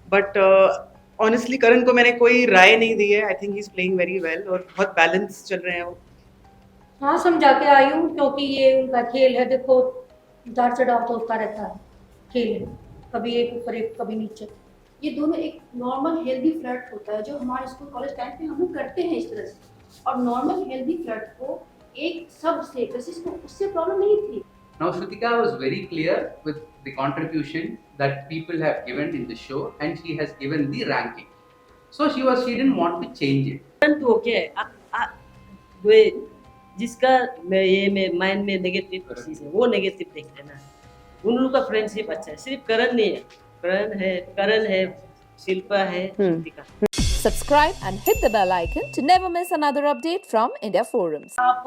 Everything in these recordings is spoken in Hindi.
बट ऑनेस्टली करण को मैंने कोई राय नहीं दी है। I think he is playing very well और बहुत बैलेंस चल रहे हैं वो। हाँ, समझा के आई हूँ क्योंकि ये उनका खेल है। देखो, उतार चढ़ाव तो होता रहता है, खेल है, कभी एक ऊपर एक कभी नीचे। ये दोनों एक नॉर्मल हेल्दी फ्लर्ट होता है जो हमारे स्कूल कॉलेज टाइम पे हम लोग करते हैं इस तरह से। और नॉर्मल हेल्दी फ्लर्ट को एक सब से कशिश को उससे प्रॉब्लम नहीं थी। Now Shrutika was very clear with the contribution that people have given in the show, and she has given the ranking. So she didn't want to change it. तो क्या है वे जिसका ये में माइंड में नेगेटिव चीज है वो नेगेटिव देख लेना। उन लोगों का फ्रेंडशिप अच्छा है, सिर्फ करण नहीं है, करण है, शिल्पा है, Shrutika. Subscribe and hit the bell icon to never miss another update from India Forums. आप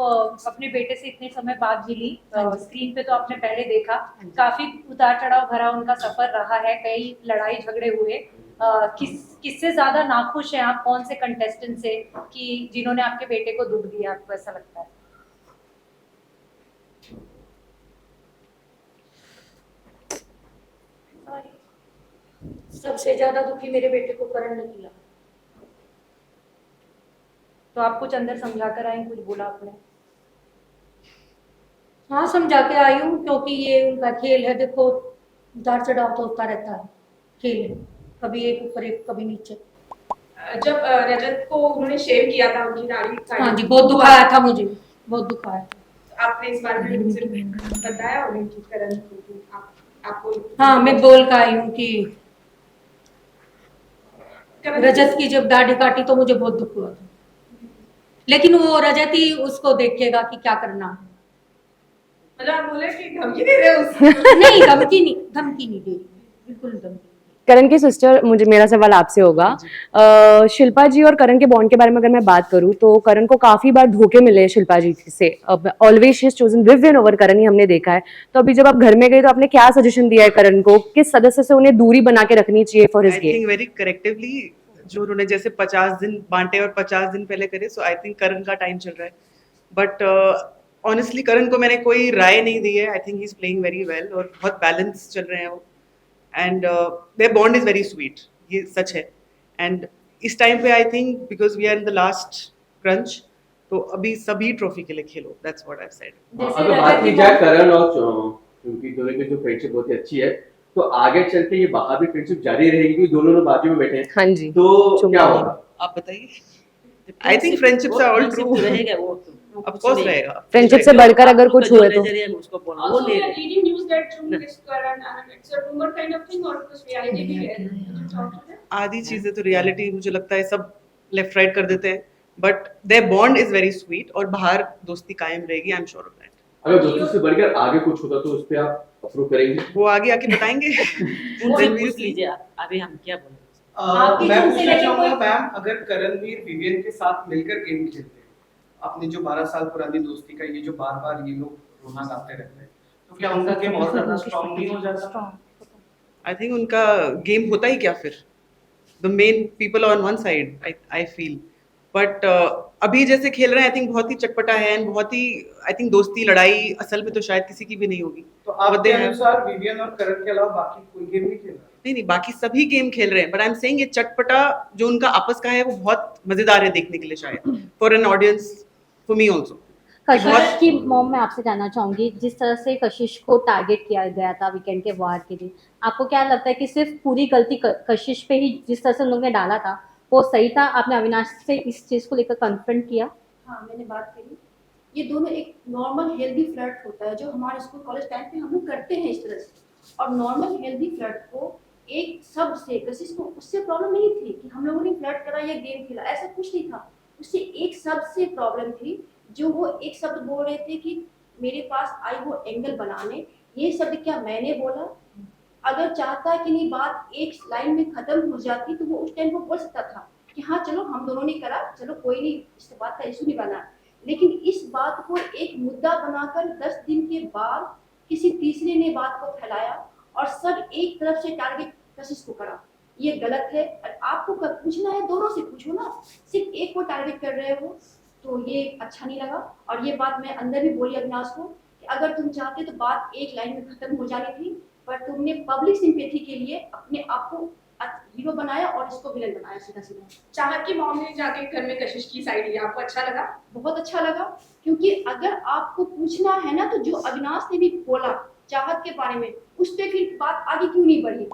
अपने बेटे से इतने समय बाद मिली, स्क्रीन पे तो आपने पहले देखा, काफी उतार चढ़ाव भरा उनका सफर रहा है, कई लड़ाई झगड़े हुए। किससे ज्यादा नाखुश हैं आप, कौन से कंटेस्टेंट से कि जिन्होंने आपके बेटे को दुख दिया, आपको ऐसा लगता है? सबसे ज्यादा दुखी मेरे बेटे को करण ने किया। तो आप कुछ अंदर समझा कर आई, कुछ बोला आपने? हाँ, समझा के आई हूँ क्योंकि ये उनका खेल है। देखो, उतार चढ़ाव तो होता रहता है, खेल है, कभी एक ऊपर एक कभी नीचे। जब रजत को उन्होंने शेव किया था उनकी दाढ़ी, हाँ जी, बहुत दुखाया था मुझे, बहुत दुखाया। आपने इस बारे में मुझे बताया उन्हें कि करण को आपको? हाँ, मैं बोल कर आई हूँ कि रजत की जब दाढ़ी काटी तो मुझे बहुत दुख हुआ था, लेकिन वो रजत ही उसको देखेगा कि क्या करना है। मतलब आप बोले कि धमकी दे रहे हो उसको? नहीं, धमकी नहीं दे रही, बिल्कुल धमकी। करण की सिस्टर, मुझे मेरा सवाल आपसे होगा। शिल्पा जी और करण के बॉन्ड के बारे में अगर मैं बात करूं तो करण को काफी बार धोखे मिले शिल्पा जी से। Always she is chosen Vivian over Karan, ही हमने देखा है। तो अभी जब आप घर में गए तो आपने क्या सजेशन दिया है करण को, किस सदस्य से उन्हें दूरी बना के रखनी चाहिए for his game? I think very correctively जो उन्होंने जैसे 50 दिन बांटे और 50 दिन पहले करे, सो आई थिंक करण का टाइम चल रहा है। बट ऑनेस्टली करण को मैंने कोई राय नहीं दी है। I think he is playing very well और बहुत बैलेंस चल रहे हैं वो। And their bond is very sweet, ये सच है। एंड इस टाइम पे I think because we are in the last crunch, तो अभी सभी ट्रॉफी के लिए खेलो, दैट्स व्हाट आई सेड। अगर बात की जाए करण और उनकी दोनों की जो फ्रेंडशिप बहुत ही अच्छी है, तो आगे चल के ये बाहर भी फ्रेंडशिप जारी रहेगी क्योंकि दोनों लोग बाजू में बैठे हैं। हाँ जी, तो क्या होगा? आप बताइए। I think friendships are all true, रहेगा वो ऑफ कोर्स रहेगा। फ्रेंडशिप से बढ़कर अगर कुछ हुए तो उसको बोलो, वो Also, ले we are reading news that this Karan, and it's a rumor kind of thing, or because reality भी है? Did you talk to them? आधी चीजें तो रियलिटी मुझे लगता है सब लेफ्ट राइट कर देते हैं, but their bond is very sweet और बाहर दोस्ती कायम रहेगी, I am sure of that. अगर दोस्तों से बढ़कर आगे कुछ होता तो उस पे आप अप्रूव करेंगे? वो आगे आके बताएंगे। उनसे पूछ लीजिए आप, अभी हम क्या बोले। आपके मैं तुमसे पूछना लेके चाहूंगा कोई- मैम, अगर करणवीर विवियन के साथ मिलकर गेम खेलते हैं, अपनी जो 12 साल पुरानी दोस्ती का ये जो बार बार ये लोग रोना गाते रहते हैं, तो क्या उनका गेम और ज्यादा स्ट्रांग नहीं हो जाता? आई थिंक उनका गेम होता ही क्या फिर, the main people on one side, I feel. But अभी जैसे खेल रहे हैं आई थिंक बहुत ही चटपटा है and बहुत ही आई थिंक दोस्ती लड़ाई असल में तो शायद किसी की भी नहीं होगी। तो आपके अनुसार विवियन और करण के अलावा बाकी कोई गेम नहीं खेल रहा? नहीं, बाकी सभी गेम खेल रहे हैं, बट आई एम सेइंग ये चटपटा जो उनका आपस का है वो बहुत मजेदार है देखने के लिए, शायद for an audience, for me also. कशिश की मॉम, मैं आपसे जानना चाहूंगी, जिस तरह से कशिश को टारगेट किया गया था वीकेंड के वार के दिन, आपको क्या लगता है कि सिर्फ पूरी गलती कशिश पे ही जिस तरह से उन लोगों ने डाला था वो सही था? आपने अविनाश से इस चीज को लेकर कन्फ्रंट किया? हाँ, मैंने बात करी। ये दोनों एक नॉर्मल हेल्दी फ्लर्ट होता है जो हमारे स्कूल कॉलेज टाइम पे हम लोग करते हैं इस तरह से। और नॉर्मल हेल्दी फ्लर्ट को एक शब्द से कशिश को उससे प्रॉब्लम नहीं थी कि हम लोगों ने फ्लर्ट करा या गेम खेला, ऐसा कुछ नहीं था। उससे एक शब्द से प्रॉब्लम थी, जो वो एक शब्द बोल रहे थे कि मेरे पास आई वो एंगल बनाने, ये शब्द क्या मैंने बोला? अगर चाहता कि नहीं बात एक लाइन में खत्म हो जाती तो वो उस टाइम को बोल सकता था कि हाँ चलो हम दोनों ने करा, चलो कोई नहीं, इस बात का इशू नहीं बना। लेकिन इस बात को एक मुद्दा बनाकर 10 दिन के बाद किसी तीसरे ने बात को फैलाया और सब एक तरफ से टारगेट कशिश को करा, ये गलत है। और आपको पूछना है, दोनों से पूछो ना, सिर्फ एक को टारगेट कर रहे हो तो ये अच्छा नहीं लगा। और ये बात मैं अंदर भी बोली अविनाश को कि अगर तुम चाहते तो बात एक लाइन में खत्म हो जानी थी, पर तुमने पब्लिक सिंपैथी के लिए अपने आप को हीरो बनाया और इसको विलन बनाया सीधा सीधा। चाहत की मॉम ने जाके घर में कशिश की साइड लिया, आपको अच्छा लगा? बहुत अच्छा लगा, क्योंकि अगर आपको पूछना है ना, तो जो अविनाश ने भी बोला चाहत के बारे में, उस पे फिर बात आगे क्यों नहीं बढ़ी?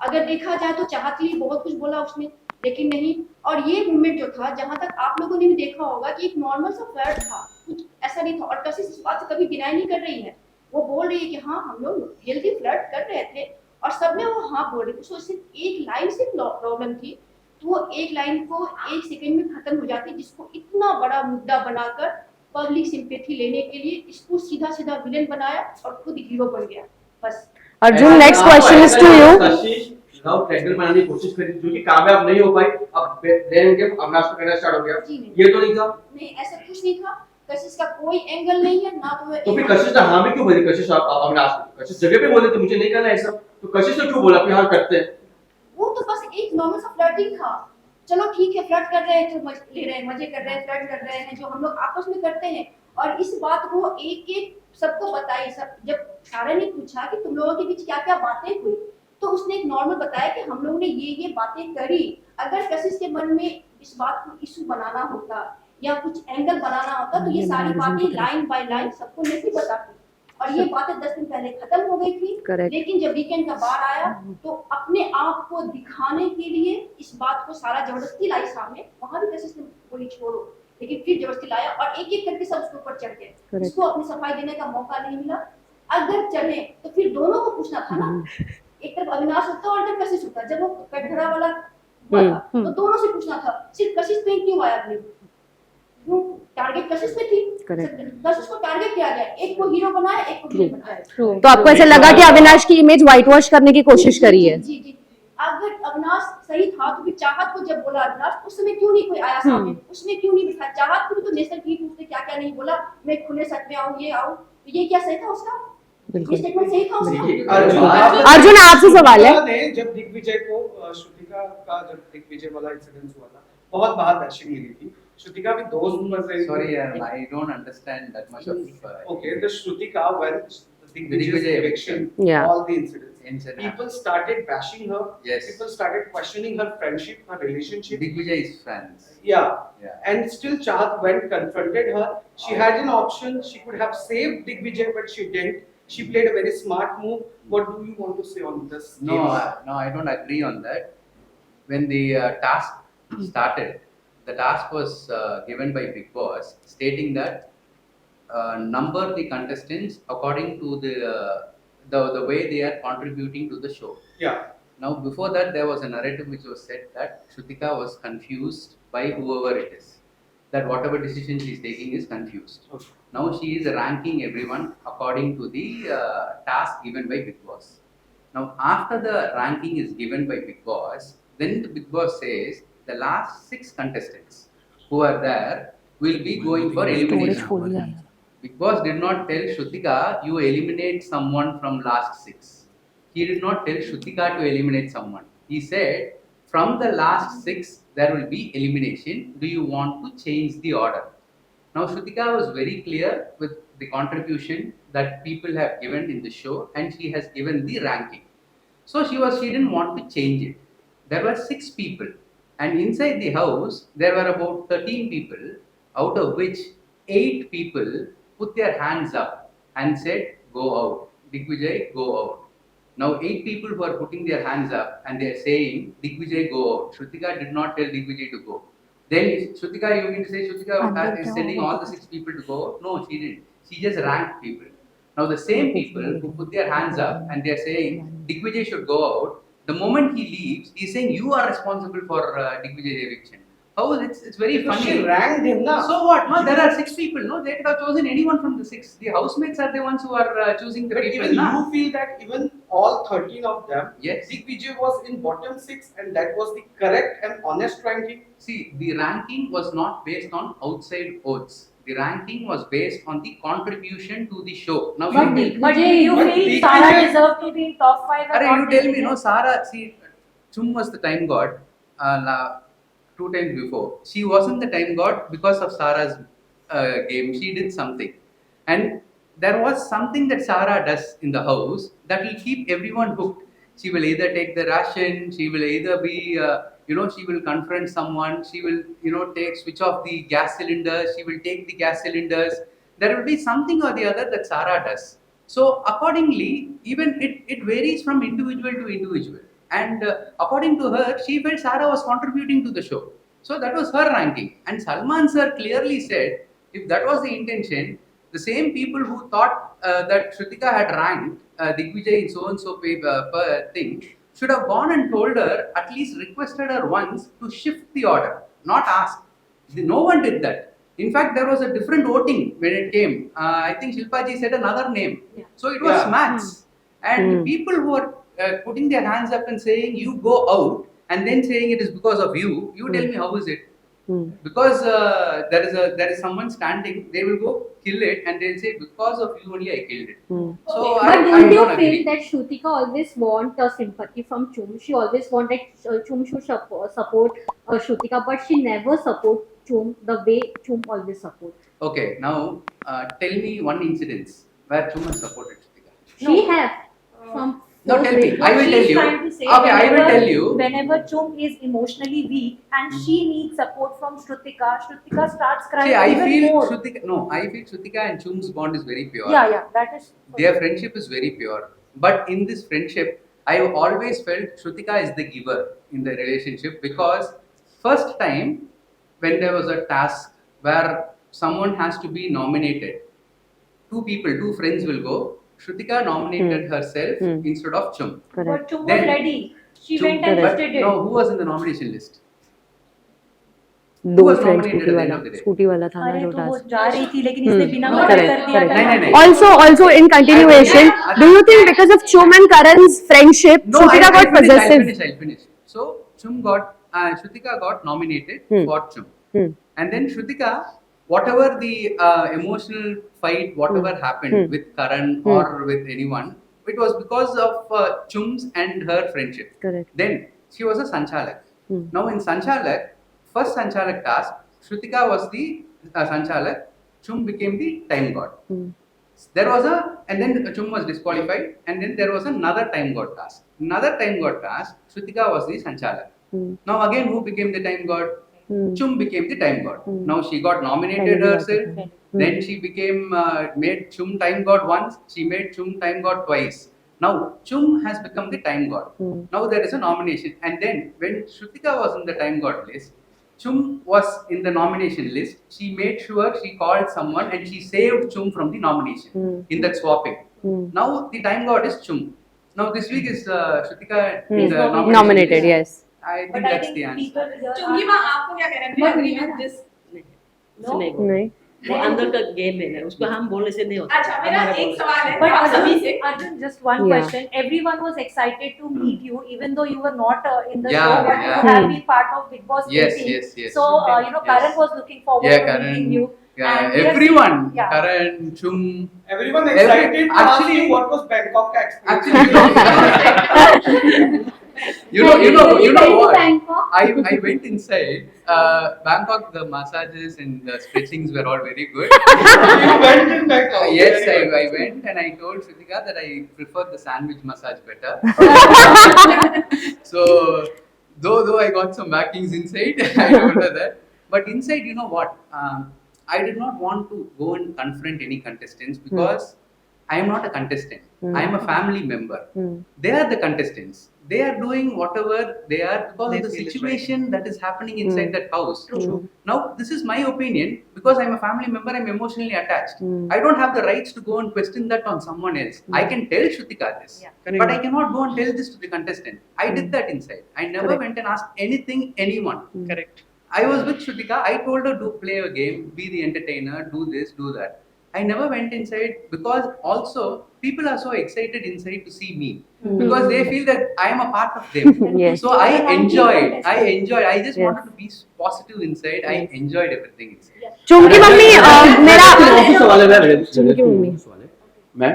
अगर देखा जाए तो चाहत के लिए बहुत कुछ बोला उसने, लेकिन नहीं। और ये मूवमेंट जो था, जहां तक आप लोगों ने भी देखा होगा कि एक नॉर्मल सा फ्लर्ट था, कुछ ऐसा नहीं था। और कशिश इस बात से कभी डिनाई नहीं कर रही है, वो बोल रही है कि हाँ हम लोग हेल्दी फ्लर्ट कर रहे थे, और सब में वो हाँ बोल रही थी। उसको सिर्फ एक लाइन से प्रॉब्लम थी, तो वो एक लाइन को एक सेकंड में खत्म हो जाती, जिसको इतना बड़ा मुद्दा बनाकर पब्लिक सिंपैथी लेने के लिए इसको सीधा सीधा विलेन बनाया और खुद हीरो बन गया, बस। Arjun, next question is to you. Kashish love triangle बनाने की कोशिश करी, जो कि कामयाब नहीं हो पाई। अब देन के अविनाश को कहना स्टार्ट हो गया, जी नहीं, ये तो नहीं था। नहीं ऐसा कुछ नहीं था। कशिश का कोई एंगल नहीं है ना, तो फिर कशिश ने हाँ भी क्यों बोली? कशिश आप अविनाश को कशिश जगह पे बोले थे मुझे नहीं करना ऐसा, तो कशिश ने क्यों बोला कि हाँ करते हैं? वो तो बस एक नॉर्मल सा फ्लर्टिंग था। चलो ठीक है, फ्लर्ट कर रहे हैं तो ले रहे हैं, मजे कर रहे हैं, फ्लर्ट कर रहे हैं जो हम लोग आपस में करते हैं। और इस बात को एक एक सबको बताई। सब जब सारा ने पूछा कि तुम लोगों के बीच क्या क्या बातें हुई, तो उसने एक नॉर्मल बताया कि हम लोगों ने ये बातें करी। अगर कशिश के मन में इस बात को इशू बनाना होता या कुछ एंगल बनाना होता, तो ये सारी बातें लाइन बाय लाइन सबको नहीं बताती, और ये बातें 10 दिन पहले खत्म हो गई थी। Correct. लेकिन जब वीकेंड का बार आया, तो अपने आप को दिखाने के लिए इस बात को सारा जबरदस्ती लाई सामने। वहां भी कशिश ने बोली छोड़ो, लेकिन फिर जबरदस्ती लाया और एक एक करके सब उसके ऊपर चढ़ गए। Correct. उसको अपनी सफाई देने का मौका नहीं मिला। अगर चले तो फिर दोनों को पूछना था ना, एक तरफ अविनाश होता और एक तरफ कशिश होता। जब वो कटघरा वाला हुआ था, तो दोनों से पूछना था, सिर्फ कशिश पे क्यों आया? अपने क्यों टारगेट कशिश पे थी? Correct. कशिश को टारगेट किया गया, एक को हीरो बनाया, एक को विलेन बनाया। तो आपको ऐसा लगा कि अविनाश की इमेज व्हाइट वॉश करने की कोशिश करी है? जी जी। अगर अविनाश सही था तो फिर चाहत को जब बोला अविनाश, उस समय क्यों नहीं कोई आया सामने? उसमें क्यों नहीं बिठाया? चाहत को भी तो नेशनल की उसने क्या क्या नहीं बोला, मैं खुले सच में आऊं, ये आऊं, तो ये क्या सही था उसका? ये स्टेटमेंट सही था उसका? अर्जुन, आपसे सवाल है। ने जब दिग्विजय को श्रुतिका का जब दिग्विजय वाला इंसिडेंट हुआ था, बहुत बाहर बैशिंग मिली थी। श्रुतिका भी दोस्त पर से Sorry, I don't understand that much of. Okay, the Shrutika, when Digvijay's Digvijay eviction, Yeah. all the incidents, people started bashing her. Yes. People started questioning her friendship, her relationship. Digvijay is friends. Yeah. Yeah. And still Chahat went, confronted her. She had an option. She could have saved Digvijay, but she didn't. She played a very smart move. What do you want to say on this? No, case? no, I don't agree on that. When the task started, the task was given by Big Boss, stating that number the contestants according to the way they are contributing to the show. Yeah. Now, before that, there was a narrative which was said that Shrutika was confused by whoever it is. That whatever decision she is taking is confused. Okay. Now she is ranking everyone according to the task given by Big Boss. Now, after the ranking is given by Big Boss, then the Big Boss says the last 6 contestants who are there will be going for elimination. Big Boss did not tell Shrutika, you eliminate someone from last 6. He did not tell Shrutika to eliminate someone. He said, from the last 6, there will be elimination. Do you want to change the order? Now, Shrutika was very clear with the contribution that people have given in the show, and she has given the ranking. So she didn't want to change it. There were 6 people, and inside the house there were about 13 people, out of which 8 people put their hands up and said, "Go out, Digvijay, go out." Now 8 people who are putting their hands up and they are saying, "Digvijay, go out." Shrutika did not tell Digvijay to go. Then Shrutika, you mean to say Shrutika is sending all the 6 people to go out? No, she didn't. She just ranked people. Now the same people who put their hands up and they are saying Digvijay should go out, the moment he leaves, he is saying you are responsible for Digvijay's eviction. How is it? It's very Because funny. she ranked him, na? So what? No, there are 6 people. No, they could have chosen anyone from the 6. The housemates are the ones who are choosing the But people. even na? you feel that even all 13 of them, Yes. Digvijay was in bottom 6, and that was the correct and honest ranking. See, the ranking was not based on outside votes. The ranking was based on the contribution to the show. Now, But you tell, but you But feel Digvijay- Sara deserved to be in top 5? Arey, you tell me, no, Sara, see, Chum was the time god 2 times before. She wasn't the time god because of Sara's game. She did something. And there was something that Sara does in the house that will keep everyone hooked. she will either take the ration, she will either be, she will confront someone, she will, switch off the gas cylinders, she will take the gas cylinders. There will be something or the other that Sarah does. So accordingly, even it varies from individual to individual. And according to her, she felt Sarah was contributing to the show. So that was her ranking. And Salman sir clearly said, if that was the intention, the same people who thought that Shrutika had ranked Digvijay in so-and-so thing should have gone and told her, at least requested her once to shift the order, not ask. No one did that. In fact, there was a different voting when it came. I think Shilpa ji said another name. Yeah. So it was Yeah. maths. And people who are putting their hands up and saying, you go out, and then saying it is because of you, tell me how is it? Because there is someone standing, they will go kill it and they'll say, because of you only I killed it. So But I don't you don't feel agree. that Shrutika always want sympathy from Chum? She always wanted Chum should support Shrutika, but she never support Chum the way Chum always support. Okay, now tell me one incidence where Chum has supported Shrutika. She have from. No, tell me. I will tell She's you. trying to say Okay, I will tell you. Whenever Chum is emotionally weak and she needs support from Shrutika, Shrutika starts crying See, I even feel more. Shrutika and Chum's bond is very pure. Yeah, that is. Their friendship is very pure. But in this friendship, I have always felt Shrutika is the giver in the relationship, because first time when there was a task where someone has to be nominated, two friends will go. Shrutika nominated herself instead of Chum. But Chum was Then- ready. She Chum- went and but listed it. no, who was in the nomination list? दो was friend nominated scooty at the वाला end of the day? Scooty वाला था ना अरे जो तो वो टास्क जा रही थी लेकिन इसने बिना मना correct, कर दिया correct. था। नहीं। also in continuation, do you think because of Chum and Karan's friendship, No, Shrutika got possessive? I'll finish. So Shrutika got nominated for Chum. And then Shrutika, whatever the emotional fight, whatever happened with Karan or with anyone, it was because of Chum's and her friendship. Correct. Then she was a Sanchalak. Now in Sanchalak, first Sanchalak task, Shrutika was the Sanchalak, Chum became the time god. And then Chum was disqualified, and then there was another time god task. Another time god task, Shrutika was the Sanchalak. Now again, who became the time god? Chum became the time god. Now she got nominated herself. Then she made Chum time god once. She made Chum time god twice. Now Chum has become the time god. Now there is a nomination. And then when Shrutika was in the time god list, Chum was in the nomination list. She made sure she called someone and she saved Chum from the nomination in that swapping. Now the time god is Chum. Now this week is Shrutika in the nomination Nominated, list. yes. I think But I that's think the answer. people here चुंगी are- माँ आपको क्या कहना है? Do you agree with this? No. नहीं वो अंदर का गेम है ना, उसको हम बोलने से नहीं होता। अच्छा मेरा हमारा एक बोलने से। सवाल है But आप सभी से Arjun, just one Yeah. question. Everyone was excited to meet you, even though you were not in the Yeah, show, but yeah. you have been part of Big Boss Yes, 18. yes. So, Yes. Karan was looking forward Yeah, to Karan. meeting you. Yeah, And we are everyone. seeing- yeah. Karan, Chum. Everyone excited to ask Actually- you what was Bangkok ka experience. Actually, you know Have you what? been to Bangkok? I went inside Bangkok. The massages and the stretchings were all very good. You went in Bangkok. Yes, Very I good. went and I told Shrutika that I prefer the sandwich massage better. So, though I got some backings inside, I told her that. But inside, you know what? I did not want to go and confront any contestants because I am not a contestant. I am a family member. They are the contestants. They are doing whatever they are because They of the feel is situation that is happening inside that house. Now, this is my opinion because I'm a family member, I'm emotionally attached. I don't have the rights to go and question that on someone else. I can tell Shrutika this, Correct. but I cannot go and tell this to the contestant. I did that inside. I never Correct. went and asked anyone. Correct. I was with Shrutika. I told her to play a game, be the entertainer, do this, do that. I never went inside because also people are so excited inside to see me because they feel that I am a part of them. Yes. So I Anti- enjoyed. contestant. I just Yes. wanted to be positive inside. I enjoyed everything inside. चुम की मम्मी मेरा ऑफिस वाले में रजत चुम की मम्मी सवाल है मैं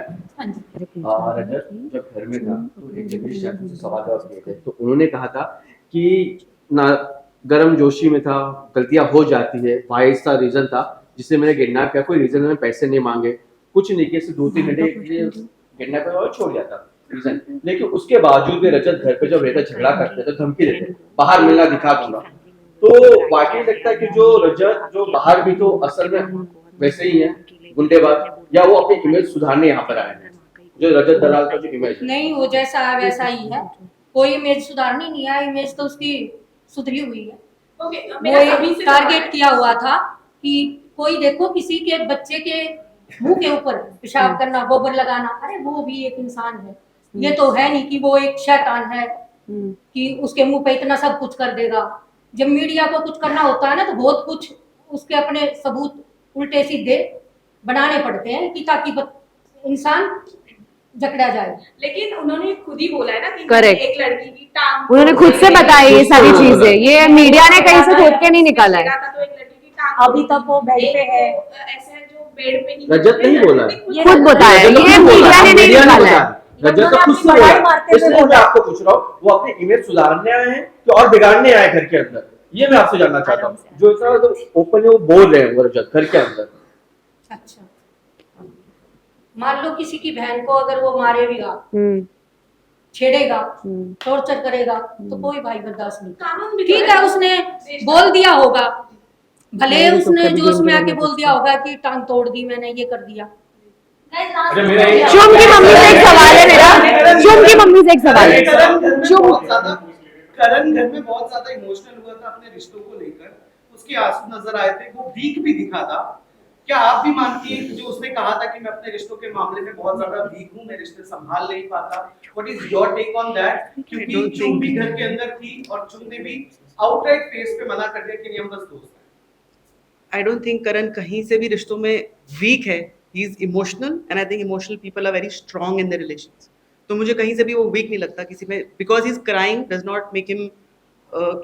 रजत जब घर में था तो एक जगदीश चाचा से सवाल जवाब किए थे तो उन्होंने कहा था कि ना गर्म जोशी में था गलतियां हो जाती है वाइज था रीजन था जिससे मैंने किडनैप किया कोई रीजन में पैसे नहीं मांगे कुछ नहीं किया सिर्फ 2-3 घंटे के लिए किडनैप किया और छोड़ दिया था रीजन, लेकिन उसके बावजूद भी रजत घर पे जब रहता झगड़ा करते तो धमकी देते बाहर मिलना दिखा दूंगा। तो वाकई लगता है कि जो रजत जो बाहर भी तो असल में वैसे ही है गुंडेबाज, या वो अपनी इमेज सुधारने यहाँ पर आए हैं, जो रजत दलाल का जो इमेज है। नहीं, वो जैसा है वैसा ही है, कोई इमेज सुधारनी नहीं है, इमेज तो उसकी सुधरी हुई है। ओके, वो मेरा सभी एक से टारगेट किया हुआ था कि कोई देखो किसी के बच्चे के मुंह के ऊपर पेशाब करना, गोबर लगाना, अरे वो भी एक इंसान है, ये तो है नहीं कि वो एक शैतान है कि उसके मुंह पे इतना सब कुछ कर देगा। जब मीडिया को कुछ करना होता है ना तो बहुत कुछ उसके अपने सबूत उल्टे सीधे बनाने पड़ते हैं कि ताकि इंसान जकड़ा जाए। लेकिन उन्होंने खुद ही बोला है ना कि Correct. एक लड़की की टांग उन्होंने खुद से बताई ये सारी चीजें, ये मीडिया ने कहीं से खोद के नहीं निकाला है। तो एक लड़की की टांग अभी तक वो बेड पे है। ऐसे जो बेड पे नहीं रजत नहीं बोला है। खुद बताया, ये मीडिया ने नहीं निकाला है। रजत तो खुद से बोला है। इसलिए मैं आपको पूछ रहा हूँ, वो अपनी इमेज सुधारने आए हैं कि और बिगाड़ने आए घर के अंदर, ये मैं आपसे जानना चाहता हूँ। जो इतना तो ओपन वो बोल रहे हैं वो रजत घर के अंदर। अच्छा, मान लो किसी की बहन को अगर वो मारेगा, छेड़ेगा, टॉर्चर करेगा तो कोई भाई बर्दाश्त नहीं। कानून भी ठीक है, उसने बोल दिया होगा, भले मैं भी तो उसने कभी जो गेम उसमें आके खेलने बोल दिया होगा कि टांग तोड़ दी मैंने, ये कर दिया। अच्छा, मेरा एक शुभ की मम्मी से एक सवाल है मेरा, शुभ की मम्मी से एक सवाल है। करण घर में बहुत ज्यादा इमोशनल हुआ था अपने रिश्तों को लेकर, उसके आंसू नजर आए थे, वो वीक भी दिखा था। क्या आप भी मानती हैं कि जो उसने कहा था कि मैं अपने रिश्तों के मामले में बहुत ज्यादा वीक हूं, मैं रिश्ते संभाल नहीं पाता, what is your take on that? क्योंकि चुम भी घर के अंदर थी और चुम ने भी आउटराइट फेस पे मना कर दिया कि नहीं हम बस दोस्त हैं। आई डोंट थिंक करण कहीं से भी रिश्तों में वीक है, he is emotional and I think emotional people are very strong in the relations. तो मुझे कहीं से भी वो वीक नहीं लगता किसी में, because he is crying does not make him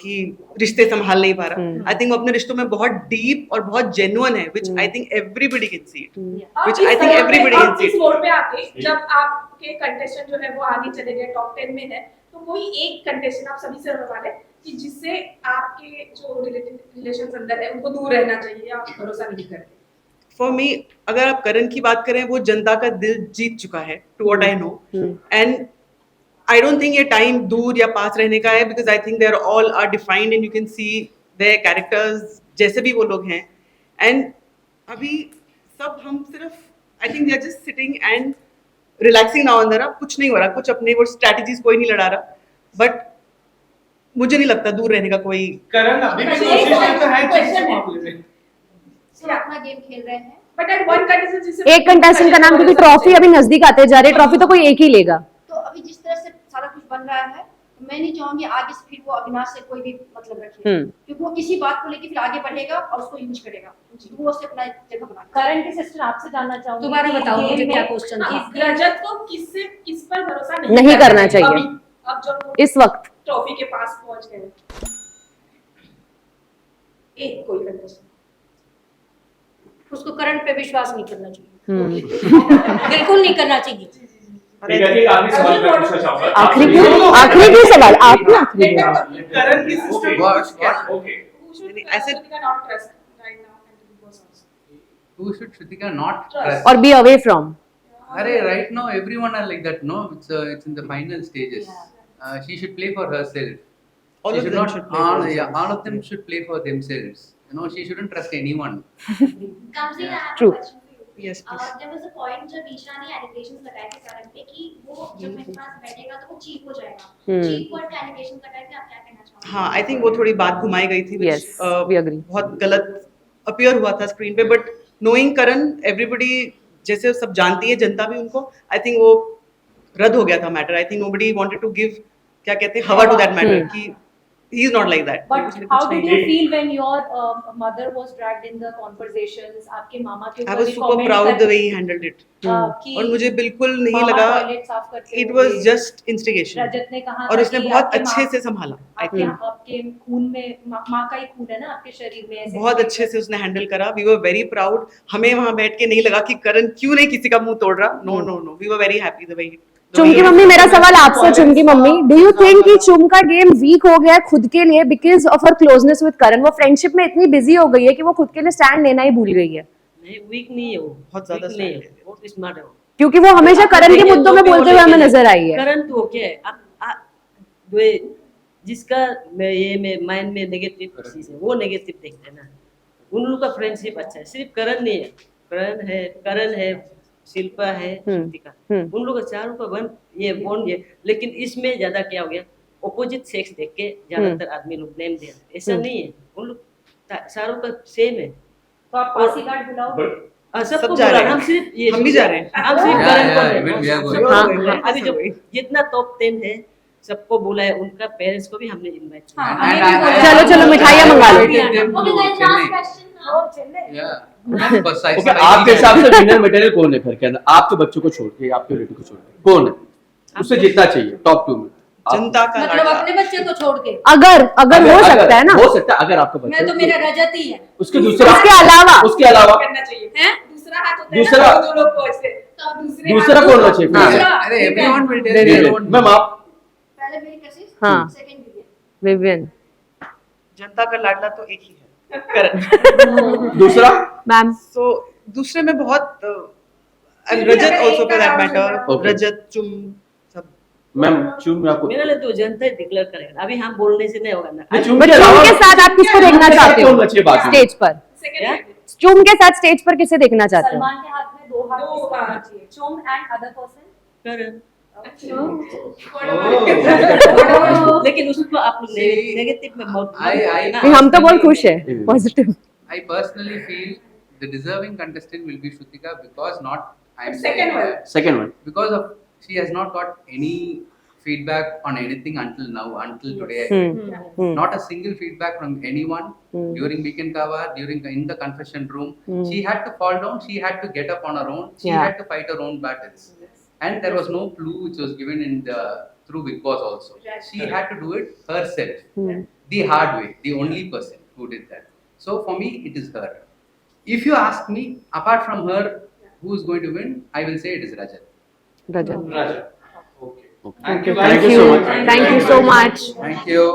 कि रिश्ते संभाल नहीं पा रहा। आई थिंक वो अपने रिश्तों में बहुत डीप और बहुत जेन्युइन है, which I think everybody can see it, which I think everybody can see इस इट। मोड पे आके जब आपके कंटेस्टेंट जो है वो आगे चले गए, टॉप 10 में है, तो कोई एक कंटेस्टेंट आप सभी से होने वाले कि जिससे आपके जो रिलेशंस अंदर है उनको दूर रहना चाहिए, आप भरोसा नहीं करते। फॉर मी, अगर आप करण की बात करें, वो जनता का दिल जीत चुका है, to what I know, and I don't think ये टाइम दूर या पास रहने का है, because I think they are all are defined and you can see their characters जैसे भी वो लोग हैं। एंड अभी सब हम सिर्फ I think they are just sitting and relaxing now and then, कुछ नहीं हो रहा, कुछ अपने वो स्ट्रैटेजीज कोई नहीं लड़ा रहा, बट मुझे नहीं लगता दूर रहने का कोई। करण अभी भी कोशिश करता है चुम के मामले में। सिर्फ अपना गेम खेल रहे हैं। बट एट वन कंटेस्टेंट जिससे एक कंटेस्टेंट का नाम, क्योंकि ट्रॉफी अभी नजदीक आते जा रही है, ट्रॉफी तो कोई एक ही लेगा। तो अभी जिस तरह से सारा कुछ बन रहा है, तो मैं नहीं चाहूंगी आगे से फिर वो अविनाश से कोई भी मतलब रखे, क्योंकि वो इसी बात को लेकर फिर आगे बढ़ेगा और उसको यूज करेगा, तो वो उससे अपना जगह बना। करण की सिस्टर आपसे जानना चाहूंगी, दोबारा कि बताओ गेम मुझे में क्या क्वेश्चन था। रजत को किस पर भरोसा नहीं करना चाहिए अभी, अब जब वो इस वक्त। ट्रॉफी के पास पहुंच गए, एक कोई कंटेस्टेंट उसको करण पे विश्वास नहीं करना चाहिए, बिल्कुल नहीं करना चाहिए। आखिरी क्यों, आखिरी क्यों सवाल आपने आखिरी क्यों? करण की सिस्टर ऐसे not trust right now and Big Boss also. Who should Shrutika not trust? और be away from. Arey, right now everyone are like that. No, it's in the final stages. She should play for herself. All She of should them not. should play for Yeah, all of them should play for themselves. You know, she shouldn't trust anyone. True. yes please. there was a point जब ईशा ने allegations लगाए थे करण पे कि वो जब मेरे पास बैठेगा तो वो चीप हो जाएगा, चीप वर्ड के allegations लगाए थे, आप क्या कहना चाहोगे? हाँ, आई थिंक वो थोड़ी बात घुमाई गई थी, Yes, we agree. बहुत गलत अपीयर हुआ था स्क्रीन पे, बट नोइंग करण, एवरीबडी जैसे सब जानती है जनता भी उनको, आई थिंक वो रद्द हो गया था matter. I think nobody wanted to give, क्या कहते हैं, हवा टू दैट मैटर कि he is not like that. But how did you feel when your mother was dragged in the conversations? आपके मामा के I ऊपर was भी super comment proud कर- the way he handled it. कि और मुझे बिल्कुल नहीं मामा लगा, toilet साफ करते it हुए was just instigation. रजत ने कहा और था उसने कि बहुत आपके अच्छे माँ- से संभाला, आई आपके थिंक आपके खून में माँ का ही खून है ना आपके शरीर में, ऐसे बहुत अच्छे से उसने हैंडल करा। वी वर वेरी प्राउड, हमें वहां बैठ के नहीं लगा कि करण क्यों नहीं किसी का मुंह तोड़ रहा, no no no, we were very happy the way. Chum की मम्मी, मेरा सवाल आपसे, चुम की मम्मी, डू यू थिंक कि चुम का गेम वीक हो गया है खुद के लिए because of her closeness with Karan? वो फ्रेंडशिप में इतनी बिजी हो गई है कि वो खुद के लिए स्टैंड लेना ही भूल गई है। नहीं, वीक नहीं है वो, बहुत ज्यादा weak नहीं है, stand है। बहुत स्मार्ट है वो। क्योंकि वो हमेशा करण के मुद्दों में बोलते हुए हमें नजर आई है। करण तो क्या है जिसका ये माइंड में नेगेटिव चीज है वो नेगेटिव देखते हैं ना। उन लोग का फ्रेंडशिप अच्छा है, सिर्फ करण नहीं है, करण है शिल्पा है श्रुतिका, उन लोग चारों का बॉन्ड है। लेकिन इसमें ज्यादा क्या हो गया, ऑपोजिट सेक्स देख के ज्यादातर आदमी लोग नेम दिया, ऐसा नहीं है, उन लोग चारों का सेम है। तो आप पासीघाट बुलाओ। सबको जा रहे हैं। हम सिर्फ ये हम भी जा रहे हैं। हम सिर्फ Yeah, करण को yeah, नहीं। even we are going. सबको- हाँ, अभी जो वही। जितना टॉप 10 है सबको बुलाया, उनका पेरेंट्स को भी हमने इनवाइट किया। हाँ, And हमें भी बोला। चलो, चलो, मिठाइयाँ मंगा लो। invited them to Okay guys, Chennai. last question now. वो Chennai. Yeah. Bus size okay, size आपके है। हिसाब से विनर मटेरियल कौन है घर के अंदर? आपके बच्चों को छोड़ के, आपके बेटे को छोड़ के कौन है उससे जीतना चाहिए टॉप 2 में? जनता का मतलब लाडला। अपने बच्चे को छोड़ के। अगर हो सकता है ना, हो सकता है अगर आपका मैं तो बच्चा मेरा रजत ही है। उसके दूसरा उसके अलावा उसके अलावा करना चाहिए हैं दूसरा हाथ होता है दूसरा- ना, दो लोग पहुंचते हैं, तो अब दूसरा कौन होना चाहिए? हाँ, दूसरा- अरे everyone will tell नहीं, their own. मैम आप पहले मेरी कशिश, हाँ। Second Vivian. विवियन, जनता का लाडला तो एक ही है, करण। दूसरा मैम सो दूसरे में बहुत फिर भी रजत अगर ऑल्सो एक फॉर का दैट नाम मैटर, Okay. रजत चुम सब। मैम चूम में आपको मेरे लिए तो जनता ही डिक्लेयर करेगा, अभी हम बोलने से नहीं होगा ना। नहीं, चूम बट के चूम अलावा के साथ आप किसको देखना चाहते कौन हो बचिए बात में? स्टेज पर? सेकंड चूम के साथ स्टेज पर किसे देखना चाहते हो? सलमान के हाथ में दो हाथ दो किसको हाथ। होना चाहिए? चुम and other person. Karan. Oh. लेकिन उसको आप लोग नेगेटिव में बहुत I- ना। नहीं, हम तो बहुत खुश है positive. I personally feel the deserving contestant will be Shrutika because not I am Second saying one. that second one because of she has not got any feedback on anything until now, until today. Not a single feedback from anyone during weekend cover, during in the confession room. She had to fall down. She had to get up on her own. She Yeah. had to fight her own battles, and there was no clue which was given in the through Big Boss also. She had to do it herself, the hard way. The only person who did that. So for me, it is her. If you ask me, apart from her, who is going to win? I will say it is Rajat. Rajat, Raja okay Thank you. Thank you so much. Thank you.